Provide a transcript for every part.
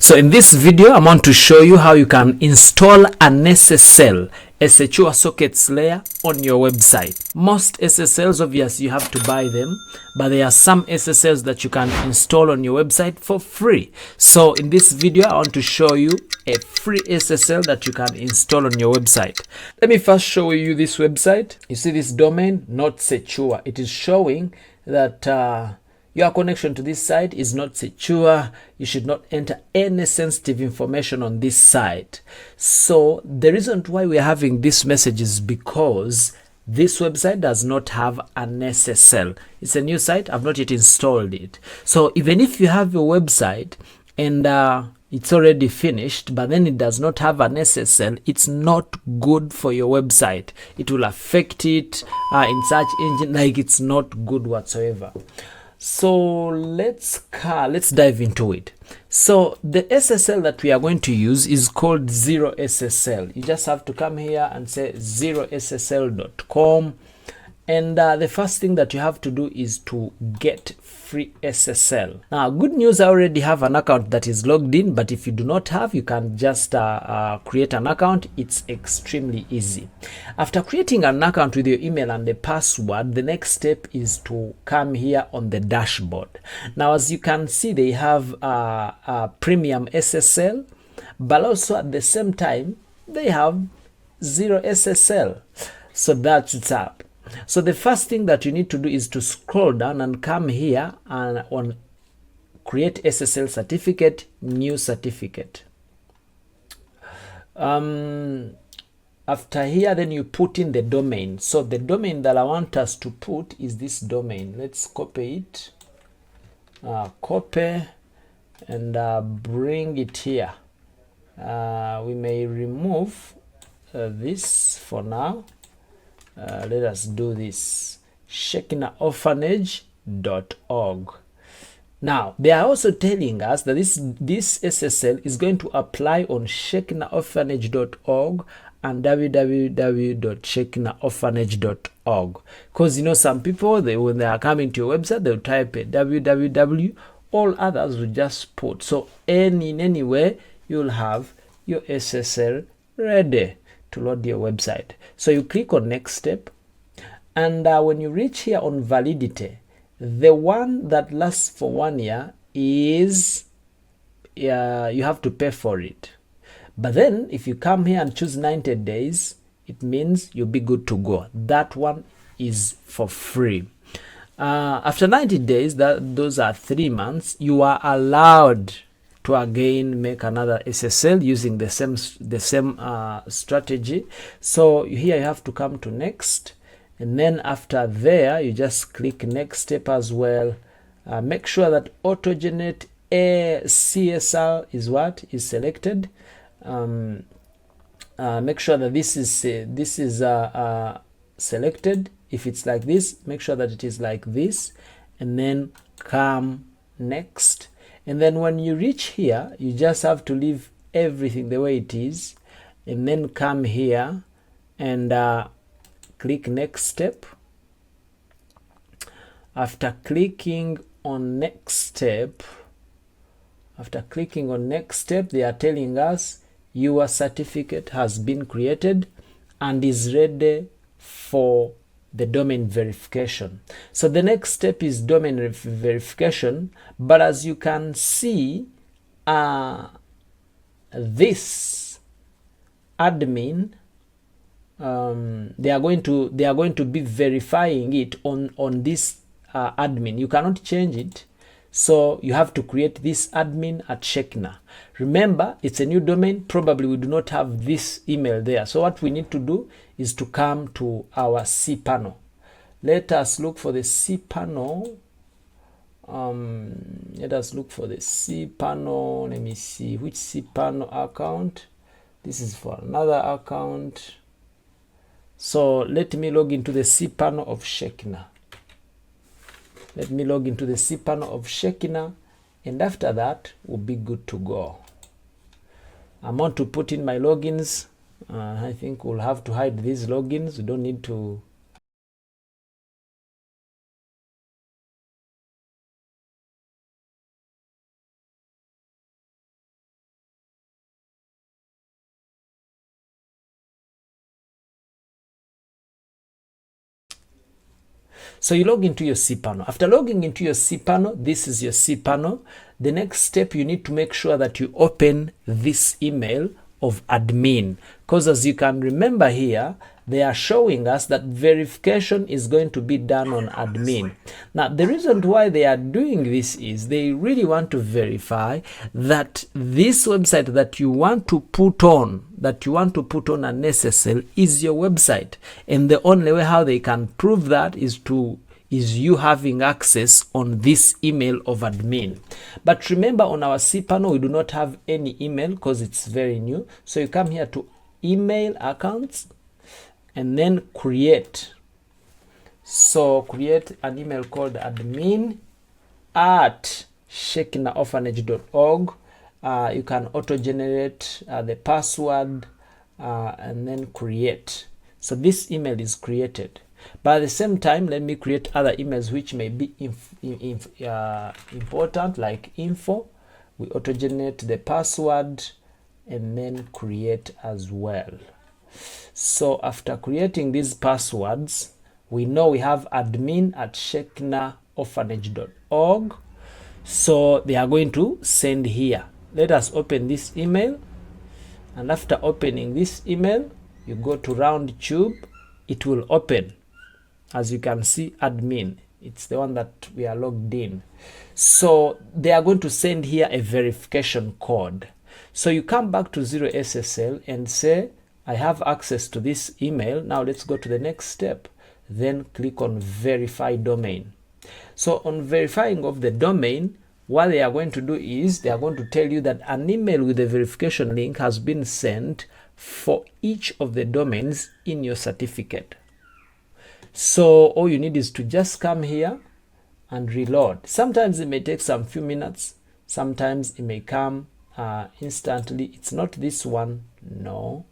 So in this video, I want to show you how you can install an SSL, a secure sockets layer, on your website. Most SSLs, obviously, you have to buy them, but there are some SSLs that you can install on your website for free. So in this video, I want to show you a free SSL that you can install on your website. Let me first show you this website. You see this domain, not secure. It is showing that your connection to this site is not secure. You should not enter any sensitive information on this site. So the reason why we're having this message is because this website does not have an SSL. It's a new site. I've not yet installed it. So even if you have a website and it's already finished, but then it does not have an SSL, it's not good for your website. It will affect it in search engine, like it's not good whatsoever. So let's dive into it. So the SSL that we are going to use is called 0SSL. You just have to come here and say 0ssl.com, and the first thing that you have to do is to get free SSL. Now, good news, I already have an account that is logged in, but if you do not have, you can just create an account. It's extremely easy. After creating an account with your email and the password, the next step is to come here on the dashboard. Now, as you can see, they have a premium SSL, but also at the same time, they have 0SSL. So that's what's up. So the first thing that you need to do is to scroll down and come here and on create SSL certificate, new certificate. After here, then you put in the domain. So the domain that I want us to put is this domain. Let's copy it, copy and bring it here. We may remove this for now. Let us do this, shekinaorphanage.org. Now, they are also telling us that this SSL is going to apply on shekinaorphanage.org and www.shekinaorphanage.org. Because, you know, some people, when they are coming to your website, they'll type a www. All others will just put. So, in any way, you'll have your SSL ready to load your website. So you click on next step, and when you reach here on validity, the one that lasts for 1 year is you have to pay for it. But then if you come here and choose 90 days, it means you'll be good to go. That one is for free. After 90 days, those are 3 months, you are allowed to again make another SSL using the same strategy. So here you have to come to next, and then after there you just click next step as well. Make sure that auto-generate CSR is selected. Make sure that this is selected. If it's like this, make sure that it is like this, and then come next. And then when you reach here, you just have to leave everything the way it is, and then come here and click next step. After clicking on next step, they are telling us your certificate has been created and is ready for the domain verification. So the next step is domain verification, but as you can see, this admin, they are going to be verifying it on this admin. You cannot change it, so you have to create this admin at Shekina. Remember, it's a new domain. Probably we do not have this email there. So what we need to do is to come to our cPanel. Let us look for the cPanel. Let us look for the cPanel. Let me see which cPanel account. This is for another account. So let me log into the cPanel of Shekina. And after that, we'll be good to go. I want to put in my logins. I think we'll have to hide these logins. We don't need to So you log into your cPanel. After logging into your cPanel, this is your cPanel. The next step, you need to make sure that you open this email of admin, because as you can remember here, they are showing us that verification is going to be done on admin. Now, the reason why they are doing this is they really want to verify that this website that you want to put on, an SSL, is your website. And the only way how they can prove that is you having access on this email of admin. But remember, on our cPanel, we do not have any email because it's very new. So you come here to email accounts and then create. So create an email called admin@shekinaorphanage.org. You can auto-generate the password and then create. So this email is created. But at the same time, let me create other emails which may be important, like info. We auto-generate the password and then create as well. So after creating these passwords, we know we have admin@shekinaorphanage.org. So they are going to send here. Let us open this email. And after opening this email, you go to RoundTube. It will open. As you can see, admin, it's the one that we are logged in. So they are going to send here a verification code. So you come back to 0SSL and say, I have access to this email. Now let's go to the next step. Then click on verify domain. So on verifying of the domain, what they are going to do is they are going to tell you that an email with a verification link has been sent for each of the domains in your certificate. So all you need is to just come here and reload. Sometimes it may take some few minutes. Sometimes it may come instantly. It's not this one. No,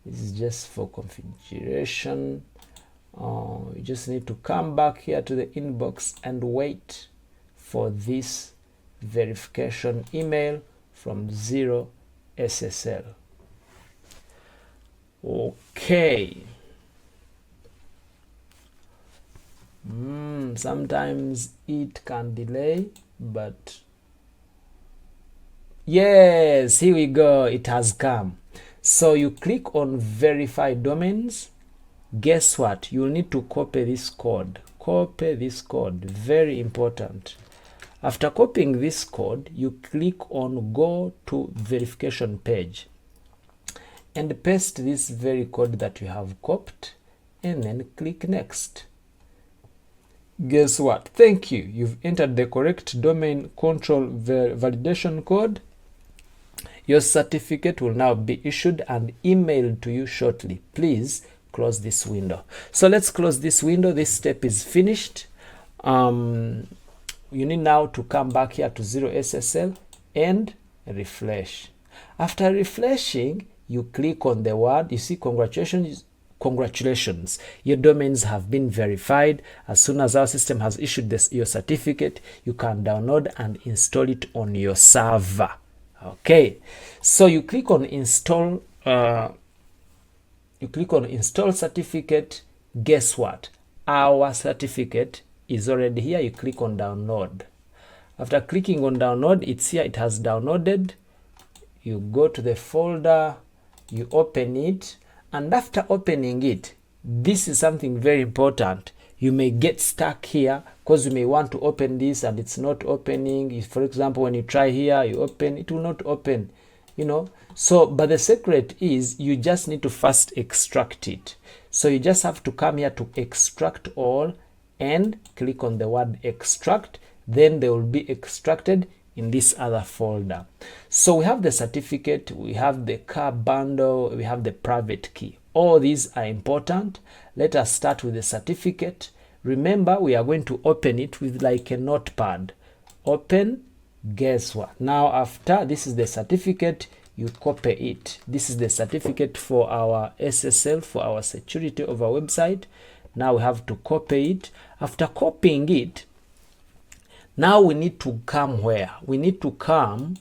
this is just for configuration. You just need to come back here to the inbox and wait for this verification email from 0SSL. Okay. Sometimes it can delay, but yes, here we go. It has come. So you click on verify domains. Guess what? You'll need to copy this code. Copy this code. Very important. After copying this code, you click on go to verification page and paste this very code that you have copied and then click next. Guess what? Thank you. You've entered the correct domain control validation code. Your certificate will now be issued and emailed to you shortly. Please close this window. So let's close this window. This step is finished. You need now to come back here to 0SSL and refresh. After refreshing, you click on the word. You see, congratulations, your domains have been verified. As soon as our system has issued your certificate, you can download and install it on your server. Okay, so you click on install. You click on install certificate. Guess what? Our certificate is already here. You click on download. After clicking on download, it's here. It has downloaded. You go to the folder, you open it. And after opening it, this is something very important. You may get stuck here because you may want to open this and it's not opening. If, for example, when you try here, you open, it will not open, So, but the secret is you just need to first extract it. So you just have to come here to extract all and click on the word extract. Then they will be extracted in this other folder. So we have the certificate, we have the car bundle, we have the private key. All these are important. Let us start with the certificate. Remember, we are going to open it with like a notepad. Open. Guess what? Now after this is the certificate, you copy it. This is the certificate for our SSL, for our security of our website. Now we have to copy it. After copying it, now we need to come where? We need to come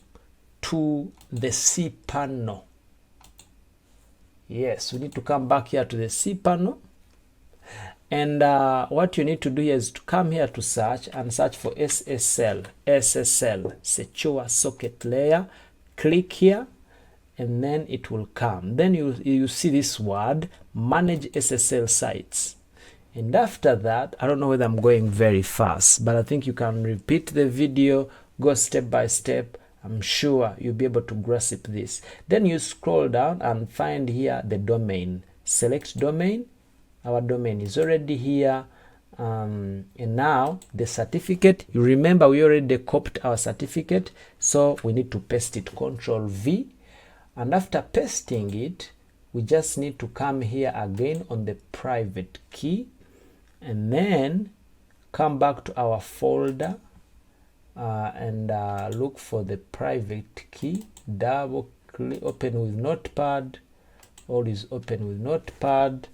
to the cPanel. Yes, we need to come back here to the cPanel. And what you need to do here is to come here to search and search for SSL, Secure Socket Layer. Click here and then it will come. Then you see this word, Manage SSL Sites. And after that, I don't know whether I'm going very fast, but I think you can repeat the video, go step by step. I'm sure you'll be able to grasp this. Then you scroll down and find here the domain. Select domain. Our domain is already here. And now the certificate, you remember we already copied our certificate, so we need to paste it, Control V. And after pasting it, we just need to come here again on the private key and then come back to our folder and look for the private key. Double click, open with Notepad. All is open with Notepad.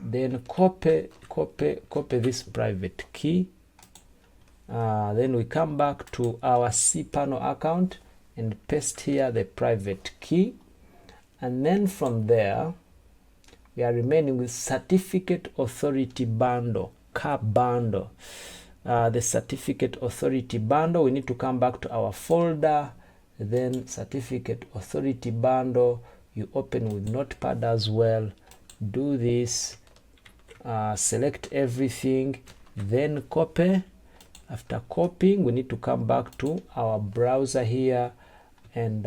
Then copy this private key. Then we come back to our cPanel account and paste here the private key. And then from there, we are remaining with Certificate Authority Bundle, CAP bundle. The Certificate Authority Bundle, we need to come back to our folder. Then Certificate Authority Bundle, you open with Notepad as well. Do this. Select everything, then copy. After copying, we need to come back to our browser here and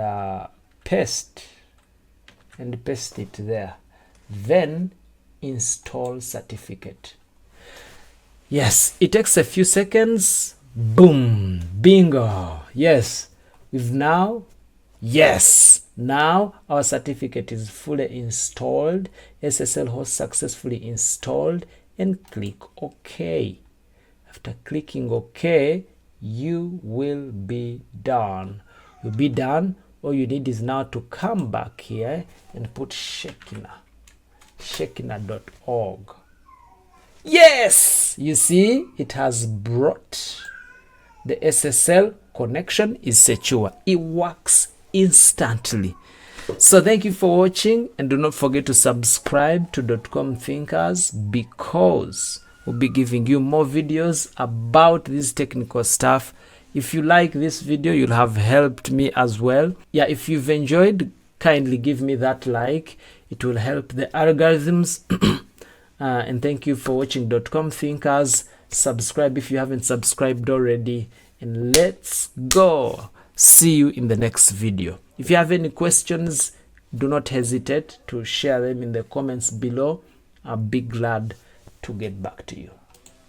paste it there. Then install certificate. Yes, it takes a few seconds. Boom, bingo. Yes, now our certificate is fully installed. SSL host successfully installed, and click OK. After clicking OK, you will be done. You'll be done. All you need is now to come back here and put Shekinah.org. Yes, you see it has brought the SSL connection is secure. It works instantly. So thank you for watching, and do not forget to subscribe to .com Thinkers, because we'll be giving you more videos about this technical stuff. If you like this video, you'll have helped me as well. Yeah, if you've enjoyed, kindly give me that like. It will help the algorithms. And thank you for watching .com Thinkers. Subscribe if you haven't subscribed already, and let's go. See you in the next video. If you have any questions, do not hesitate to share them in the comments below. I'll be glad to get back to you.